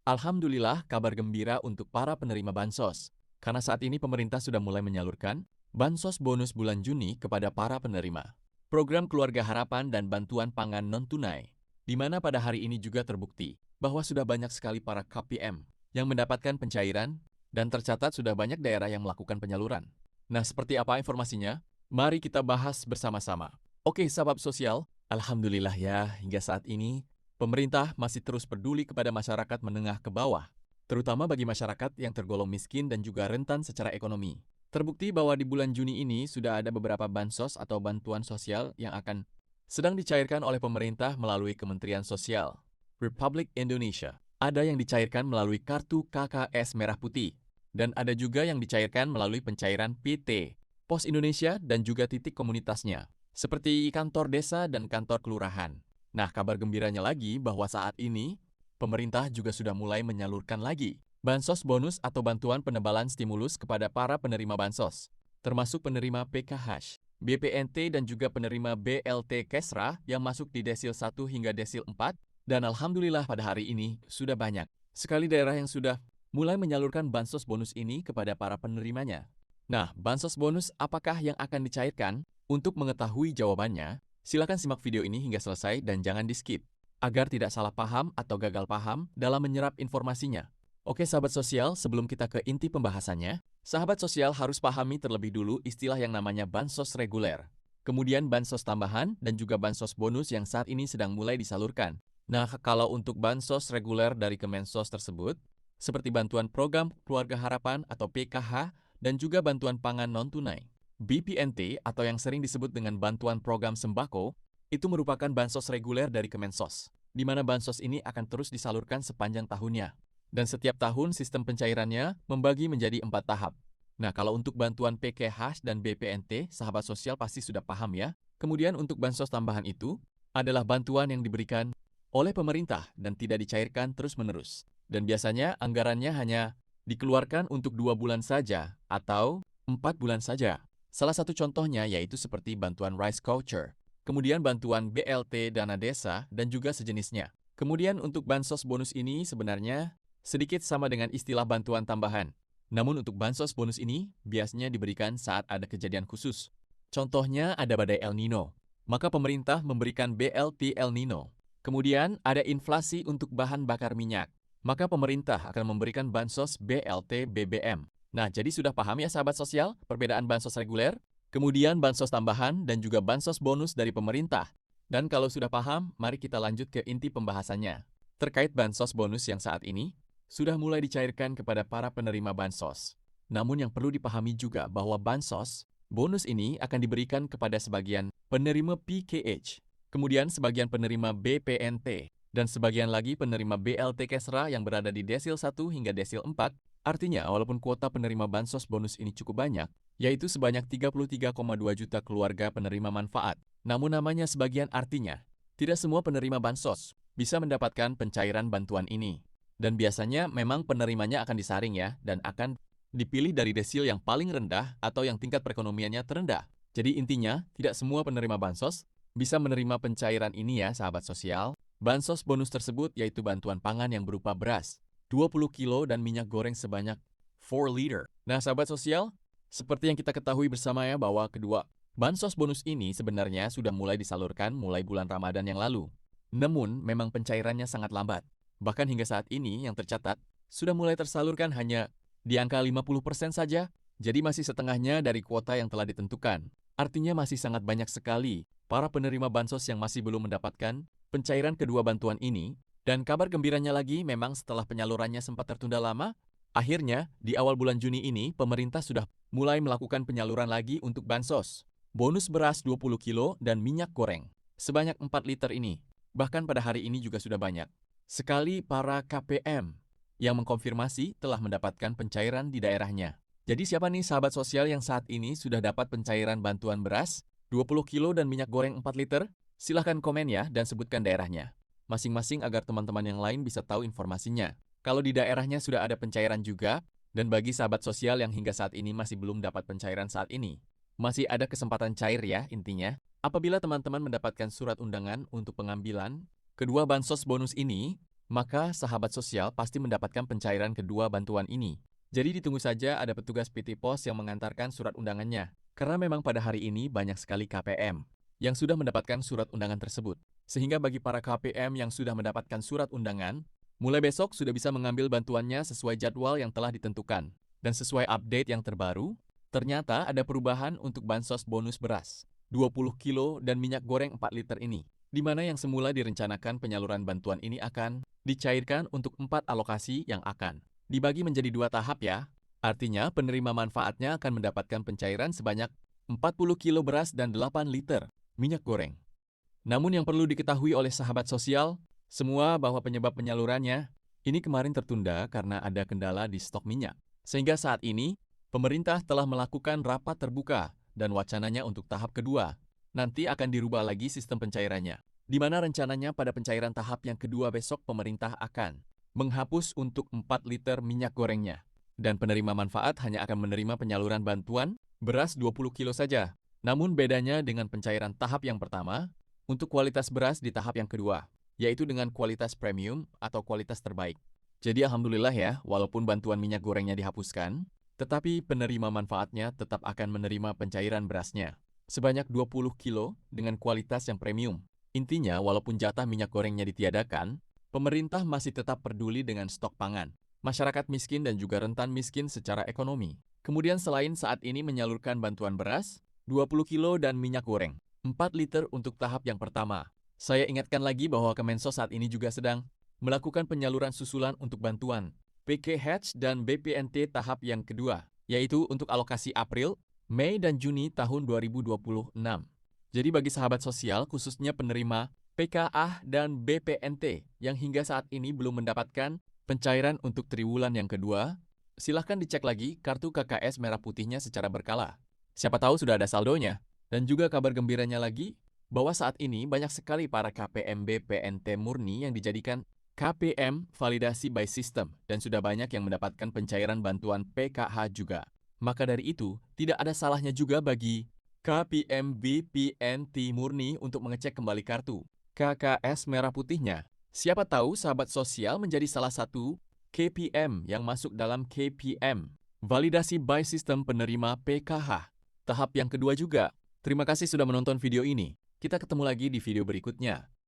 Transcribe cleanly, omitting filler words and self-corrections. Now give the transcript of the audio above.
Alhamdulillah, kabar gembira untuk para penerima bansos. Karena saat ini pemerintah sudah mulai menyalurkan bansos bonus bulan Juni kepada para penerima. Program Keluarga Harapan dan Bantuan Pangan Non-Tunai, di mana pada hari ini juga terbukti bahwa sudah banyak sekali para KPM yang mendapatkan pencairan dan tercatat sudah banyak daerah yang melakukan penyaluran. Nah, seperti apa informasinya? Mari kita bahas bersama-sama. Oke, sahabat sosial, Alhamdulillah ya, hingga saat ini pemerintah masih terus peduli kepada masyarakat menengah ke bawah, terutama bagi masyarakat yang tergolong miskin dan juga rentan secara ekonomi. Terbukti bahwa di bulan Juni ini sudah ada beberapa bansos atau bantuan sosial yang akan sedang dicairkan oleh pemerintah melalui Kementerian Sosial Republik Indonesia. Ada yang dicairkan melalui kartu KKS Merah Putih, dan ada juga yang dicairkan melalui pencairan PT, Pos Indonesia dan juga titik komunitasnya, seperti kantor desa dan kantor kelurahan. Nah, kabar gembiranya lagi bahwa saat ini, pemerintah juga sudah mulai menyalurkan lagi bansos bonus atau bantuan penebalan stimulus kepada para penerima bansos, termasuk penerima PKH, BPNT dan juga penerima BLT Kesra yang masuk di desil 1 hingga desil 4, dan alhamdulillah pada hari ini sudah banyak sekali daerah yang sudah mulai menyalurkan bansos bonus ini kepada para penerimanya. Nah, bansos bonus apakah yang akan dicairkan? Untuk mengetahui jawabannya, silakan simak video ini hingga selesai dan jangan di-skip, agar tidak salah paham atau gagal paham dalam menyerap informasinya. Oke sahabat sosial, sebelum kita ke inti pembahasannya, sahabat sosial harus pahami terlebih dulu istilah yang namanya bansos reguler, kemudian bansos tambahan dan juga bansos bonus yang saat ini sedang mulai disalurkan. Nah, kalau untuk bansos reguler dari Kemensos tersebut, seperti bantuan program Keluarga Harapan atau PKH dan juga bantuan pangan non-tunai, BPNT atau yang sering disebut dengan bantuan program sembako, itu merupakan bansos reguler dari Kemensos, di mana bansos ini akan terus disalurkan sepanjang tahunnya. Dan setiap tahun sistem pencairannya membagi menjadi 4 tahap. Nah, kalau untuk bantuan PKH dan BPNT, sahabat sosial pasti sudah paham ya. Kemudian untuk bansos tambahan itu adalah bantuan yang diberikan oleh pemerintah dan tidak dicairkan terus-menerus. Dan biasanya anggarannya hanya dikeluarkan untuk 2 bulan saja atau 4 bulan saja. Salah satu contohnya yaitu seperti bantuan rice voucher, kemudian bantuan BLT dana desa dan juga sejenisnya. Kemudian untuk bansos bonus ini sebenarnya sedikit sama dengan istilah bantuan tambahan. Namun untuk bansos bonus ini biasanya diberikan saat ada kejadian khusus. Contohnya ada badai El Nino, maka pemerintah memberikan BLT El Nino. Kemudian ada inflasi untuk bahan bakar minyak, maka pemerintah akan memberikan bansos BLT BBM. Nah, jadi sudah paham ya sahabat sosial perbedaan bansos reguler, kemudian bansos tambahan dan juga bansos bonus dari pemerintah. Dan kalau sudah paham, mari kita lanjut ke inti pembahasannya. Terkait bansos bonus yang saat ini sudah mulai dicairkan kepada para penerima bansos. Namun yang perlu dipahami juga bahwa bansos bonus ini akan diberikan kepada sebagian penerima PKH, kemudian sebagian penerima BPNT, dan sebagian lagi penerima BLT Kesra yang berada di desil 1 hingga desil 4. Artinya, walaupun kuota penerima bansos bonus ini cukup banyak, yaitu sebanyak 33,2 juta keluarga penerima manfaat. Namun namanya sebagian artinya, tidak semua penerima bansos bisa mendapatkan pencairan bantuan ini. Dan biasanya memang penerimanya akan disaring ya, dan akan dipilih dari desil yang paling rendah atau yang tingkat perekonomiannya terendah. Jadi intinya, tidak semua penerima bansos bisa menerima pencairan ini ya sahabat sosial. Bansos bonus tersebut yaitu bantuan pangan yang berupa beras, 20 kilo dan minyak goreng sebanyak 4 liter. Nah sahabat sosial, seperti yang kita ketahui bersama ya bahwa kedua bansos bonus ini sebenarnya sudah mulai disalurkan mulai bulan Ramadan yang lalu. Namun memang pencairannya sangat lambat. Bahkan hingga saat ini yang tercatat, sudah mulai tersalurkan hanya di angka 50% saja, jadi masih setengahnya dari kuota yang telah ditentukan. Artinya masih sangat banyak sekali para penerima bansos yang masih belum mendapatkan pencairan kedua bantuan ini, dan kabar gembiranya lagi memang setelah penyalurannya sempat tertunda lama, akhirnya di awal bulan Juni ini pemerintah sudah mulai melakukan penyaluran lagi untuk bansos. Bonus beras 20 kilo dan minyak goreng sebanyak 4 liter ini, bahkan pada hari ini juga sudah banyak sekali para KPM yang mengkonfirmasi telah mendapatkan pencairan di daerahnya. Jadi siapa nih sahabat sosial yang saat ini sudah dapat pencairan bantuan beras, 20 kilo dan minyak goreng 4 liter? Silahkan komen ya dan sebutkan daerahnya. Masing-masing agar teman-teman yang lain bisa tahu informasinya. Kalau di daerahnya sudah ada pencairan juga, dan bagi sahabat sosial yang hingga saat ini masih belum dapat pencairan saat ini, masih ada kesempatan cair ya intinya. Apabila teman-teman mendapatkan surat undangan untuk pengambilan kedua bansos bonus ini, maka sahabat sosial pasti mendapatkan pencairan kedua bantuan ini. Jadi ditunggu saja ada petugas PT Pos yang mengantarkan surat undangannya. Karena memang pada hari ini banyak sekali KPM yang sudah mendapatkan surat undangan tersebut. Sehingga bagi para KPM yang sudah mendapatkan surat undangan, mulai besok sudah bisa mengambil bantuannya sesuai jadwal yang telah ditentukan. Dan sesuai update yang terbaru, ternyata ada perubahan untuk bansos bonus beras, 20 kilo dan minyak goreng 4 liter ini, di mana yang semula direncanakan penyaluran bantuan ini akan dicairkan untuk 4 alokasi yang akan dibagi menjadi 2 tahap ya. Artinya penerima manfaatnya akan mendapatkan pencairan sebanyak 40 kilo beras dan 8 liter minyak goreng. Namun yang perlu diketahui oleh sahabat sosial, semua bahwa penyebab penyalurannya ini kemarin tertunda karena ada kendala di stok minyak. Sehingga saat ini, pemerintah telah melakukan rapat terbuka dan wacananya untuk tahap kedua. Nanti akan dirubah lagi sistem pencairannya, di mana rencananya pada pencairan tahap yang kedua besok pemerintah akan menghapus untuk 4 liter minyak gorengnya. Dan penerima manfaat hanya akan menerima penyaluran bantuan beras 20 kilo saja. Namun bedanya dengan pencairan tahap yang pertama, untuk kualitas beras di tahap yang kedua, yaitu dengan kualitas premium atau kualitas terbaik. Jadi alhamdulillah ya, walaupun bantuan minyak gorengnya dihapuskan, tetapi penerima manfaatnya tetap akan menerima pencairan berasnya sebanyak 20 kilo dengan kualitas yang premium. Intinya, walaupun jatah minyak gorengnya ditiadakan, pemerintah masih tetap peduli dengan stok pangan masyarakat miskin dan juga rentan miskin secara ekonomi. Kemudian selain saat ini menyalurkan bantuan beras, 20 kilo dan minyak goreng, 4 liter untuk tahap yang pertama. Saya ingatkan lagi bahwa Kemensos saat ini juga sedang melakukan penyaluran susulan untuk bantuan PKH dan BPNT tahap yang kedua, yaitu untuk alokasi April, Mei, dan Juni tahun 2026. Jadi bagi sahabat sosial, khususnya penerima PKA dan BPNT yang hingga saat ini belum mendapatkan pencairan untuk triwulan yang kedua, silahkan dicek lagi kartu KKS merah putihnya secara berkala. Siapa tahu sudah ada saldonya. Dan juga kabar gembiranya lagi, bahwa saat ini banyak sekali para KPM BPNT murni yang dijadikan KPM validasi by system dan sudah banyak yang mendapatkan pencairan bantuan PKH juga. Maka dari itu, tidak ada salahnya juga bagi KPM BPNT murni untuk mengecek kembali kartu KKS merah putihnya. Siapa tahu sahabat sosial menjadi salah satu KPM yang masuk dalam KPM validasi by system penerima PKH tahap yang kedua juga. Terima kasih sudah menonton video ini. Kita ketemu lagi di video berikutnya.